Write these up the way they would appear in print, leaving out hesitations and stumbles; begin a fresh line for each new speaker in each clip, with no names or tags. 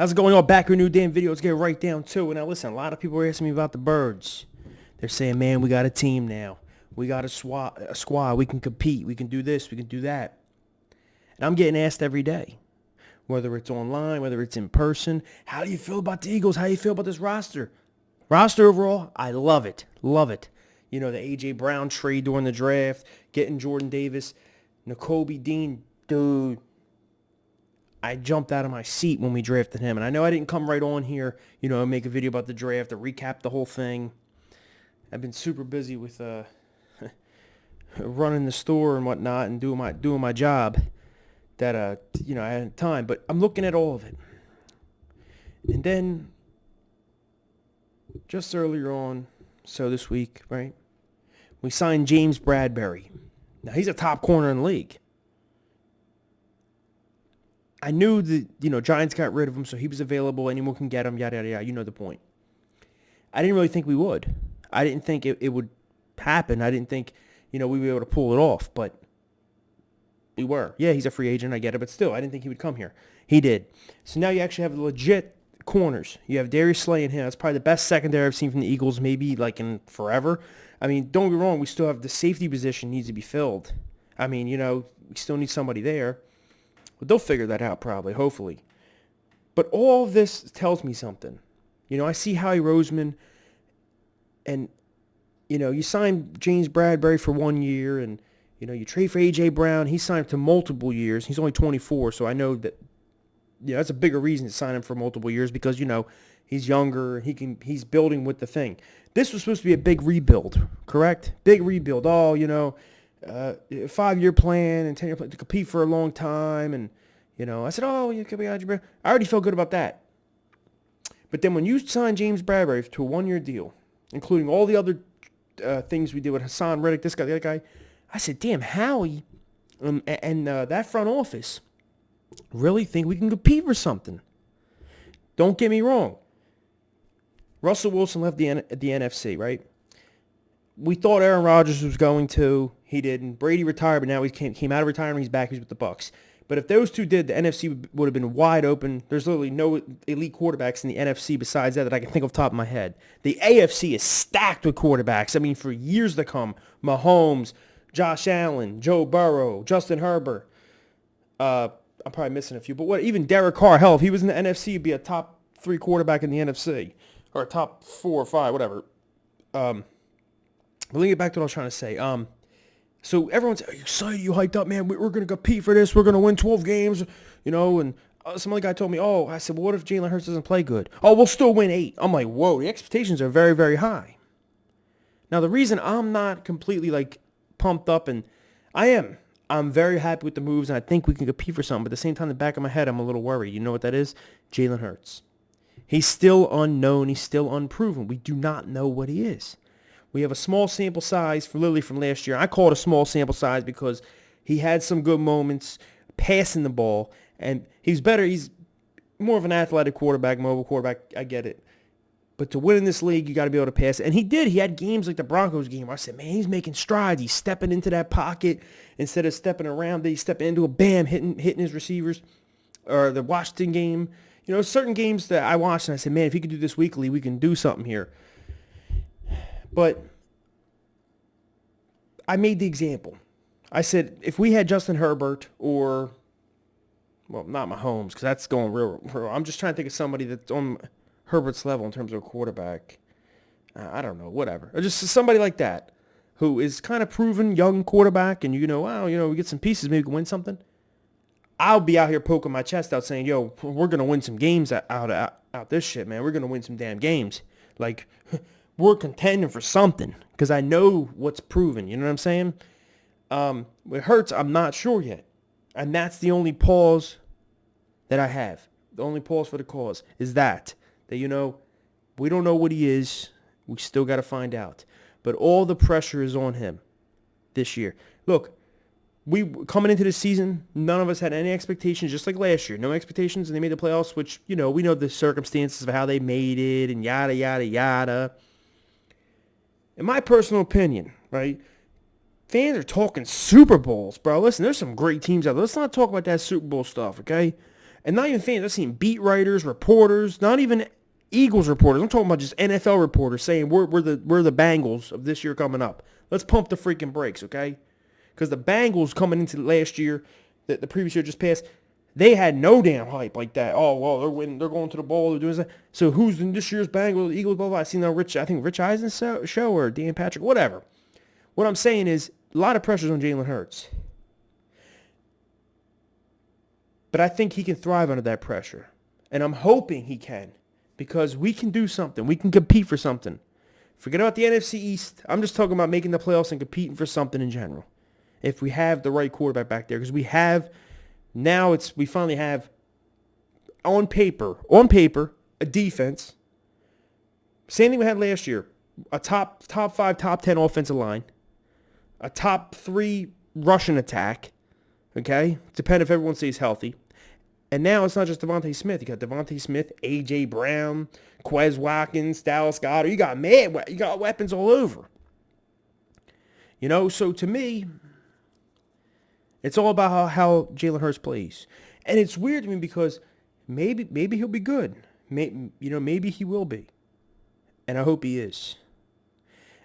How's it going on? Back with a new damn video. Let's get right down to it. Now listen, a lot of people are asking me about the Birds. They're saying, man, we got a team now. We got a squad. We can compete. We can do this. We can do that. And I'm getting asked every day, whether it's online, whether it's in person, how do you feel about the Eagles? How do you feel about this roster? Roster overall, I love it. Love it. You know, the A.J. Brown trade during the draft, getting Jordan Davis, Nakobe Dean, dude. I jumped out of my seat when we drafted him. And I know I didn't come right on here, you know, and make a video about the draft to recap the whole thing. I've been super busy with running the store and whatnot and doing my job that, you know, I had time. But I'm looking at all of it. And then just earlier on, so this week, right, we signed James Bradberry. Now, he's a top corner in the league. I knew that, you know, Giants got rid of him, so he was available. Anyone can get him, yada, yada, yada. You know the point. I didn't really think we would. I didn't think it would happen. I didn't think, you know, we'd be able to pull it off, but we were. Yeah, he's a free agent, I get it, but still, I didn't think he would come here. He did. So now you actually have legit corners. You have Darius Slay and him. That's probably the best secondary I've seen from the Eagles, maybe like in forever. I mean, don't get me wrong, we still have the safety position needs to be filled. I mean, you know, we still need somebody there. But they'll figure that out probably, hopefully. But all of this tells me something. You know, I see Howie Roseman, and, you know, you sign James Bradberry for 1 year, and, you know, you trade for A.J. Brown. He signed to multiple years. He's only 24, so I know that, you know, that's a bigger reason to sign him for multiple years because, you know, he's younger. He's building with the thing. This was supposed to be a big rebuild, correct? Big rebuild. Oh, you know, 5-year plan and 10-year plan to compete for a long time. And, you know, I said, oh, you could be out. I already felt good about that. But then when you sign James Bradberry to a 1-year deal, including all the other things we did with Hassan Reddick, this guy, the other guy, I said, damn, Howie and that front office really think we can compete for something. Don't get me wrong. Russell Wilson left the NFC, right? We thought Aaron Rodgers was going to. He didn't. Brady retired, but now he came out of retirement. He's back. He's with the Bucs. But if those two did, the NFC would have been wide open. There's literally no elite quarterbacks in the NFC besides that I can think of top of my head. The AFC is stacked with quarterbacks. I mean, for years to come. Mahomes, Josh Allen, Joe Burrow, Justin Herbert. I'm probably missing a few. But what? Even Derek Carr. Hell, if he was in the NFC, he'd be a top 3 quarterback in the NFC. Or top 4 or 5, whatever. But let me get back to what I was trying to say. So everyone's, are you excited? You hyped up, man? We're going to compete for this. We're going to win 12 games, you know. And some other guy told me, oh, I said, well, what if Jalen Hurts doesn't play good? Oh, we'll still win 8. I'm like, whoa, the expectations are very, very high. Now, the reason I'm not completely, like, pumped up, and I'm very happy with the moves, and I think we can compete for something. But at the same time, in the back of my head, I'm a little worried. You know what that is? Jalen Hurts. He's still unknown. He's still unproven. We do not know what he is. We have a small sample size for Lily from last year. I call it a small sample size because he had some good moments passing the ball, and he's better. He's more of an athletic quarterback, mobile quarterback. I get it. But to win in this league, you got to be able to pass. And he did. He had games like the Broncos game where I said, man, he's making strides. He's stepping into that pocket instead of stepping around. He's stepping into a bam, hitting his receivers. Or the Washington game. You know, certain games that I watched and I said, man, if he could do this weekly, we can do something here. But I made the example. I said, if we had Justin Herbert or, well, not Mahomes, because that's going real. I'm just trying to think of somebody that's on Herbert's level in terms of a quarterback. I don't know, whatever. Or just somebody like that who is kind of proven young quarterback and, you know, wow, you know, we get some pieces, maybe we can win something. I'll be out here poking my chest out saying, yo, we're going to win some games out this shit, man. We're going to win some damn games. Like, we're contending for something because I know what's proven. You know what I'm saying? With Hurts, I'm not sure yet. And that's the only pause that I have. The only pause for the cause is that, you know, we don't know what he is. We still got to find out. But all the pressure is on him this year. Look, we coming into the season, none of us had any expectations, just like last year. No expectations, and they made the playoffs, which, you know, we know the circumstances of how they made it and yada, yada, yada. In my personal opinion, right, fans are talking Super Bowls, bro. Listen, there's some great teams out there. Let's not talk about that Super Bowl stuff, okay? And not even fans. I've seen beat writers, reporters, not even Eagles reporters. I'm talking about just NFL reporters saying we're the Bengals of this year coming up. Let's pump the freaking brakes, okay? Because the Bengals coming into last year, the previous year just passed, they had no damn hype like that. Oh, well, they're winning. They're going to the bowl. They're doing that. So who's in this year's Bengals, Eagles, blah, blah. I seen that I think Rich Eisen's show or Dan Patrick, whatever. What I'm saying is a lot of pressures on Jalen Hurts. But I think he can thrive under that pressure. And I'm hoping he can because we can do something. We can compete for something. Forget about the NFC East. I'm just talking about making the playoffs and competing for something in general. If we have the right quarterback back there. Because we finally have on paper, a defense. Same thing we had last year. A top 5, top 10 offensive line. A top 3 rushing attack. Okay? Depending if everyone stays healthy. And now it's not just Devontae Smith. You got Devontae Smith, A.J. Brown, Quez Watkins, Dallas Goedert. You got weapons all over. You know, so to me, it's all about how Jalen Hurts plays. And it's weird to me because maybe he'll be good. Maybe he will be. And I hope he is.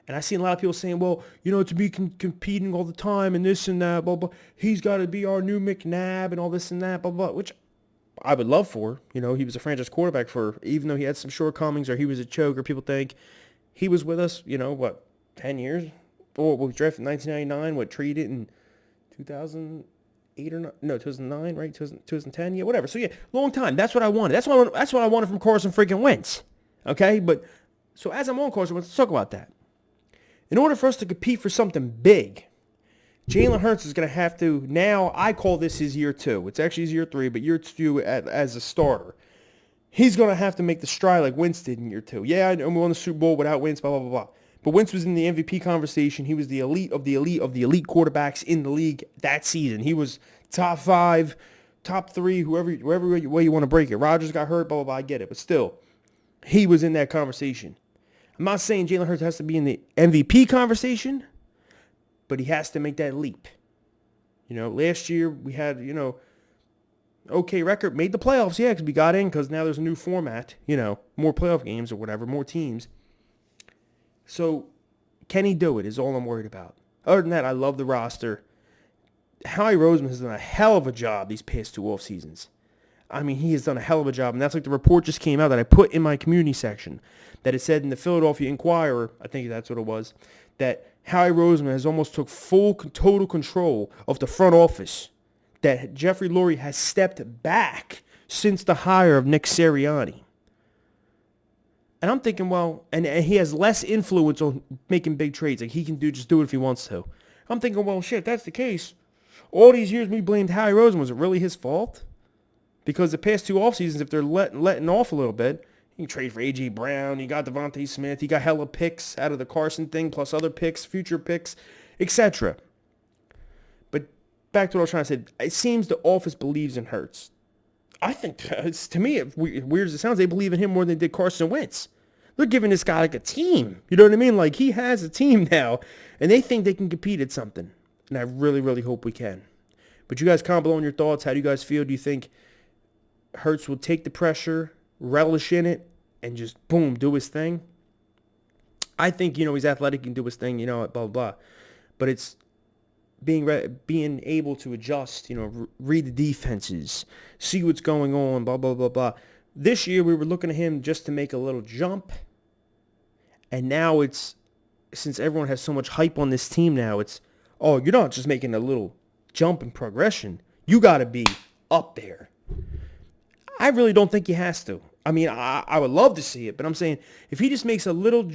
And I seen a lot of people saying, well, to be competing all the time and this and that, blah, blah, he's got to be our new McNabb and all this and that, blah, blah, which I would love for. He was a franchise quarterback even though he had some shortcomings or he was a choker, people think he was with us, 10 years? Or we drafted in 1999, traded in 2008 or not? No, 2009, right? 2010, yeah, whatever. So, yeah, long time. That's what I wanted. That's what I wanted from Carson freaking Wentz. Okay? But, so as I'm on Carson Wentz, let's talk about that. In order for us to compete for something big, Jalen Hurts is going to have to, now I call this his year 2. It's actually his year 3, but year 2 as a starter. He's going to have to make the stride like Wentz did in year 2. Yeah, we won the Super Bowl without Wentz, blah, blah, blah, blah. But Wentz was in the MVP conversation. He was the elite of the elite of the elite quarterbacks in the league that season. He was top 5, top 3, whoever way you want to break it. Rodgers got hurt, blah, blah, blah, I get it. But still, he was in that conversation. I'm not saying Jalen Hurts has to be in the MVP conversation, but he has to make that leap. Last year we had, okay record, made the playoffs, yeah, because we got in because now there's a new format, more playoff games or whatever, more teams. So can he do it is all I'm worried about. Other than that, I love the roster. Howie Roseman has done a hell of a job these past 2 off seasons. I mean, he has done a hell of a job, and that's like the report just came out that I put in my community section, that it said in the Philadelphia Inquirer, I think that's what it was, that Howie Roseman has almost took full, total control of the front office, that Jeffrey Lurie has stepped back since the hire of Nick Sirianni. And I'm thinking, well, and he has less influence on making big trades. Like, he can just do it if he wants to. I'm thinking, well, shit, if that's the case, all these years we blamed Howie Roseman. Was it really his fault? Because the past 2 off seasons, if they're letting off a little bit, you can trade for A.J. Brown, you got Devontae Smith, you got hella picks out of the Carson thing, plus other picks, future picks, etc. But back to what I was trying to say, it seems the office believes in Hurts. I think, to me, weird as it sounds, they believe in him more than they did Carson Wentz. They're giving this guy like a team. You know what I mean? Like, he has a team now, and they think they can compete at something. And I really, really hope we can. But you guys comment below on your thoughts. How do you guys feel? Do you think Hurts will take the pressure, relish in it, and just, boom, do his thing? I think, he's athletic, he can do his thing, blah, blah, blah. But it's being able to adjust, read the defenses, see what's going on, blah, blah, blah, blah. This year, we were looking at him just to make a little jump. And now it's, since everyone has so much hype on this team now, it's, oh, you're not just making a little jump in progression. You got to be up there. I really don't think he has to. I mean, I would love to see it, but I'm saying if he just makes a little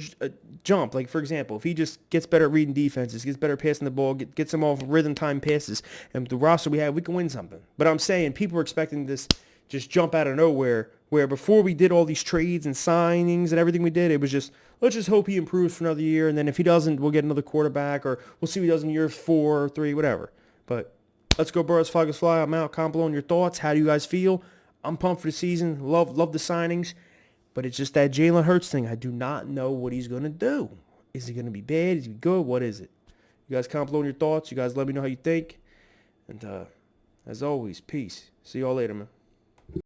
jump, like, for example, if he just gets better at reading defenses, gets better at passing the ball, gets them off rhythm time passes, and the roster we have, we can win something. But I'm saying people are expecting this just jump out of nowhere, where before we did all these trades and signings and everything we did, it was just, let's just hope he improves for another year, and then if he doesn't, we'll get another quarterback, or we'll see what he does in year 4 or 3, whatever. But let's go, Birds, Flaggers Fly. I'm out. Comment below on your thoughts. How do you guys feel? I'm pumped for the season. Love the signings. But it's just that Jalen Hurts thing. I do not know what he's going to do. Is he going to be bad? Is he good? What is it? You guys comment below on your thoughts. You guys let me know how you think. And as always, peace. See y'all later, man.